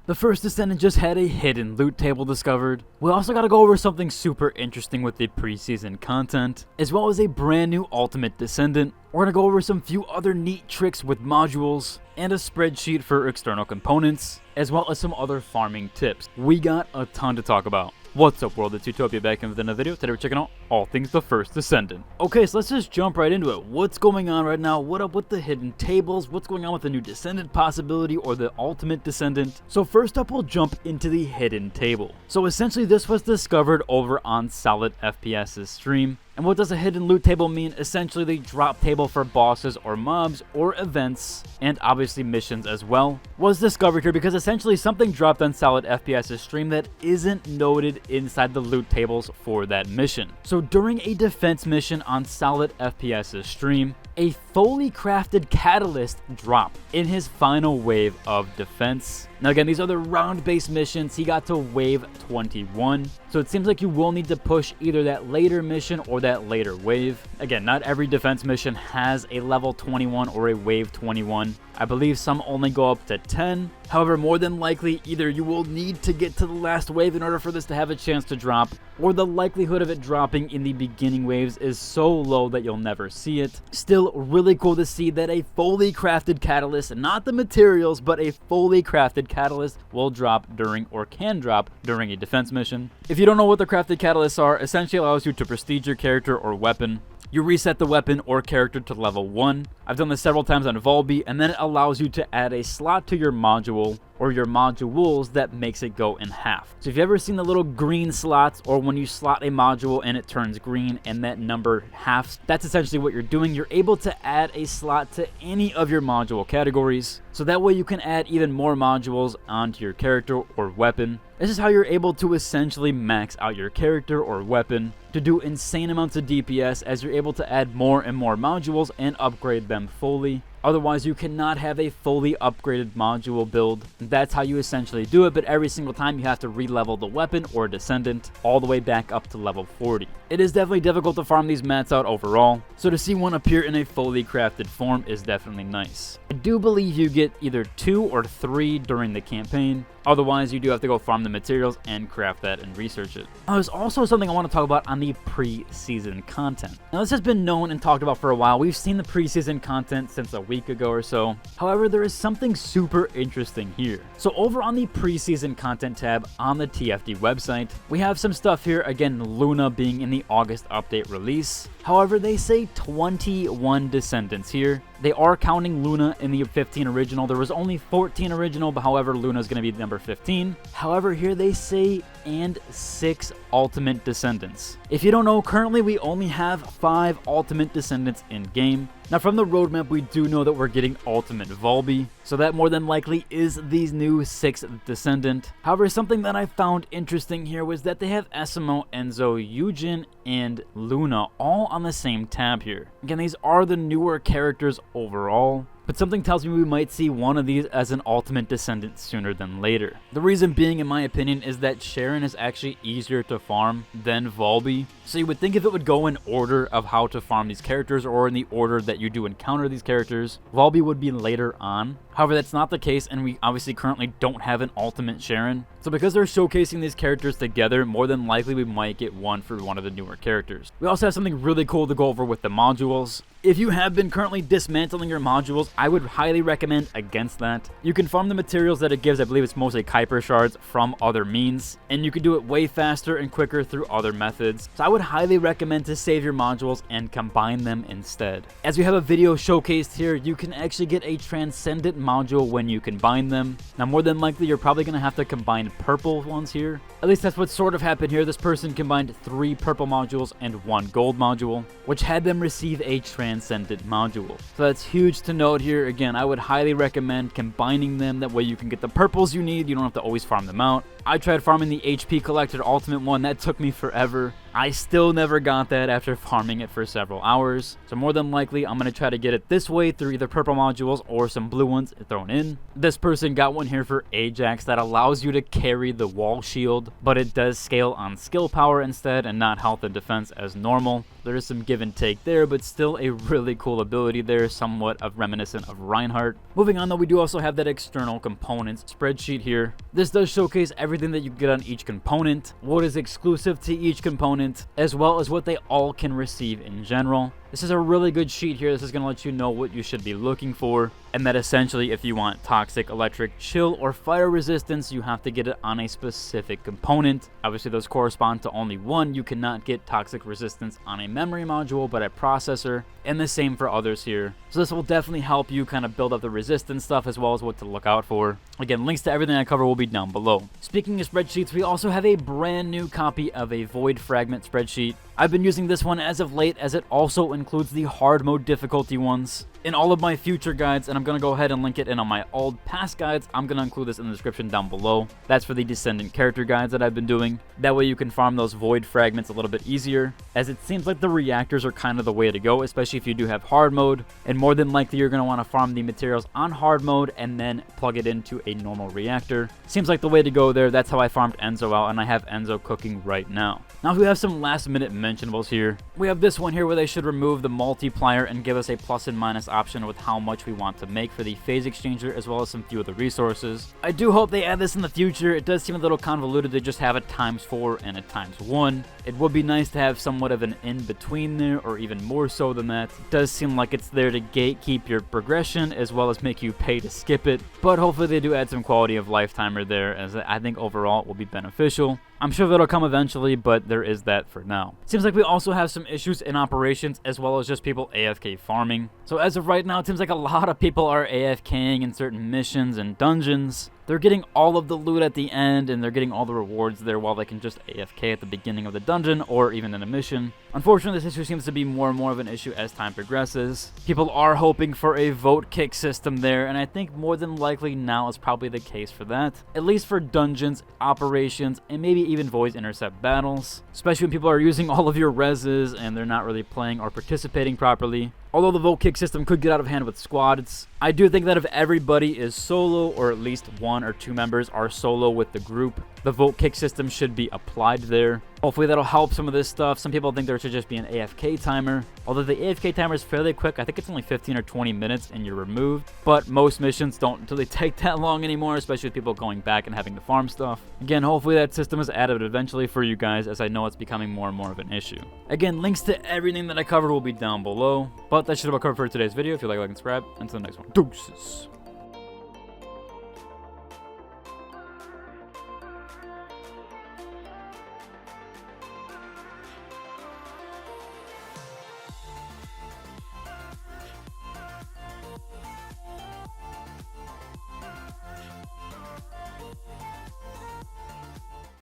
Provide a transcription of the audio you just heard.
The first Descendant just had a hidden loot table discovered. We also got to go over something super interesting with the preseason content, as well as a brand new Ultimate Descendant. We're going to go over some few other neat tricks with modules, and a spreadsheet for external components, as well as some other farming tips. We got a ton to talk about. What's up world, it's Utopia back in with another video. Today we're checking out all things the first Descendant. Okay, so let's just jump right into it. What's going on right now? What up with the hidden tables? What's going on with the new Descendant possibility or the Ultimate Descendant? So first up, we'll jump into the hidden table. So essentially this was discovered over on Solid FPS's stream. And what does a hidden loot table mean? Essentially the drop table for bosses or mobs or events, and obviously missions as well, was discovered here because essentially something dropped on Solid FPS's stream that isn't noted inside the loot tables for that mission. So during a defense mission on Solid FPS's stream, a fully crafted catalyst dropped in his final wave of defense. Now again, these are the round-based missions. He got to wave 21, so it seems like you will need to push either that later mission or that later wave. Again, not every defense mission has a level 21 or a wave 21. I believe some only go up to 10. However, more than likely, either you will need to get to the last wave in order for this to have a chance to drop, or the likelihood of it dropping in the beginning waves is so low that you'll never see it. Still really cool to see that a fully crafted catalyst, not the materials, but a fully crafted catalyst will drop during or can drop during a defense mission. If you don't know what the crafted catalysts are, essentially allows you to prestige your character or weapon. You reset the weapon or character to level 1. I've done this several times on Volby, and then it allows you to add a slot to your module or your modules that makes it go in half. So if you've ever seen the little green slots, or when you slot a module and it turns green and that number halves, that's essentially what you're doing. You're able to add a slot to any of your module categories, so that way you can add even more modules onto your character or weapon. This is how you're able to essentially max out your character or weapon to do insane amounts of DPS, as you're able to add more and more modules and upgrade them fully. Otherwise, you cannot have a fully upgraded module build. That's how you essentially do it, but every single time you have to re-level the weapon or Descendant all the way back up to level 40. It is definitely difficult to farm these mats out overall, so to see one appear in a fully crafted form is definitely nice. I do believe you get either 2 or 3 during the campaign. Otherwise, you do have to go farm the materials and craft that and research it. Now, there's also something I want to talk about on the pre-season content. Now, this has been known and talked about for a while. We've seen the pre-season content since a week ago or so. However, there is something super interesting here. So over on the pre-season content tab on the TFD website, we have some stuff here. Again, Luna being in the August update release. However, they say 21 Descendants here. They are counting Luna in the 15 original. There was only 14 original, but however, Luna is going to be number 15. However, here they say and 6 Ultimate Descendants. If you don't know, currently we only have 5 Ultimate Descendants in game. Now from the roadmap, we do know that we're getting Ultimate Volby, so that more than likely is these new 6th Descendant. However, something that I found interesting here was that they have Esimo, Enzo, Eugen, and Luna all on the same tab here. Again, these are the newer characters overall, but something tells me we might see one of these as an Ultimate Descendant sooner than later. The reason being, in my opinion, is that Sharon is actually easier to farm than Volby. So you would think if it would go in order of how to farm these characters, or in the order that you do encounter these characters, Volby would be later on. However, that's not the case, and we obviously currently don't have an Ultimate Sharon. So because they're showcasing these characters together, more than likely we might get one for one of the newer characters. We also have something really cool to go over with the modules. If you have been currently dismantling your modules, I would highly recommend against that. You can farm the materials that it gives, I believe it's mostly Kuiper shards, from other means, and you can do it way faster and quicker through other methods. So I would highly recommend to save your modules and combine them instead. As we have a video showcased here, you can actually get a Transcendent module when you combine them. Now more than likely you're probably going to have to combine purple ones here. At least that's what sort of happened here. This person combined 3 purple modules and 1 gold module, which had them receive a Transcendent module. So that's huge to note here. Again, I would highly recommend combining them. That way you can get the purples you need. You don't have to always farm them out. I tried farming the HP Collected Ultimate one. That took me forever. I still never got that after farming it for several hours. So more than likely, I'm going to try to get it this way through either purple modules or some blue ones thrown in. This person got one here for Ajax that allows you to carry the wall shield, but it does scale on skill power instead and not health and defense as normal. There is some give and take there, but still a really cool ability there, somewhat of reminiscent of Reinhardt. Moving on though, we do also have that external components spreadsheet here. This does showcase everything that you get on each component, what is exclusive to each component, as well as what they all can receive in general. This is a really good sheet here. This is going to let you know what you should be looking for, and that essentially if you want toxic, electric, chill, or fire resistance, you have to get it on a specific component. Obviously those correspond to only one. You cannot get toxic resistance on a memory module, but a processor, and the same for others here. So this will definitely help you kind of build up the resistance stuff as well as what to look out for. Again, links to everything I cover will be down below. Speaking of spreadsheets, we also have a brand new copy of a Void Fragment spreadsheet. I've been using this one as of late, as it also includes the hard mode difficulty ones. In all of my future guides, and I'm going to go ahead and link it in on my old past guides, I'm going to include this in the description down below. That's for the Descendant character guides that I've been doing. That way you can farm those Void Fragments a little bit easier, as it seems like the reactors are kind of the way to go, especially if you do have hard mode, and more than likely you're going to want to farm the materials on hard mode and then plug it into a normal reactor. Seems like the way to go there. That's how I farmed Enzo out, and I have Enzo cooking right now. Now we have some last minute mentionables here. We have this one here where they should remove the multiplier and give us a plus and minus option with how much we want to make for the phase exchanger, as well as some few of the resources. I do hope they add this in the future. It does seem a little convoluted to just have a ×4 and a ×1. It would be nice to have somewhat of an in between there, or even more so than that. It does seem like it's there to gatekeep your progression as well as make you pay to skip it, but hopefully they do add some quality of life timer there, as I think overall it will be beneficial. I'm sure that'll come eventually, but there is that for now. Seems like we also have some issues in operations, as well as just people AFK farming. So as of right now, it seems like a lot of people are AFKing in certain missions and dungeons. They're getting all of the loot at the end, and they're getting all the rewards there, while they can just AFK at the beginning of the dungeon or even in a mission. Unfortunately, this issue seems to be more and more of an issue as time progresses. People are hoping for a vote kick system there, and I think more than likely now is probably the case for that. At least for dungeons, operations, and maybe even voice intercept battles. Especially when people are using all of your reses and they're not really playing or participating properly. Although the vote kick system could get out of hand with squads, I do think that if everybody is solo, or at least 1 or 2 members are solo with the group, the vote kick system should be applied there. Hopefully that'll help some of this stuff. Some people think there should just be an AFK timer. Although the AFK timer is fairly quick, I think it's only 15 or 20 minutes and you're removed. But most missions don't really take that long anymore, especially with people going back and having to farm stuff. Again, hopefully that system is added eventually for you guys, as I know it's becoming more and more of an issue. Again, links to everything that I covered will be down below. But that should have covered for today's video. If you like and subscribe, until the next one. Deuces.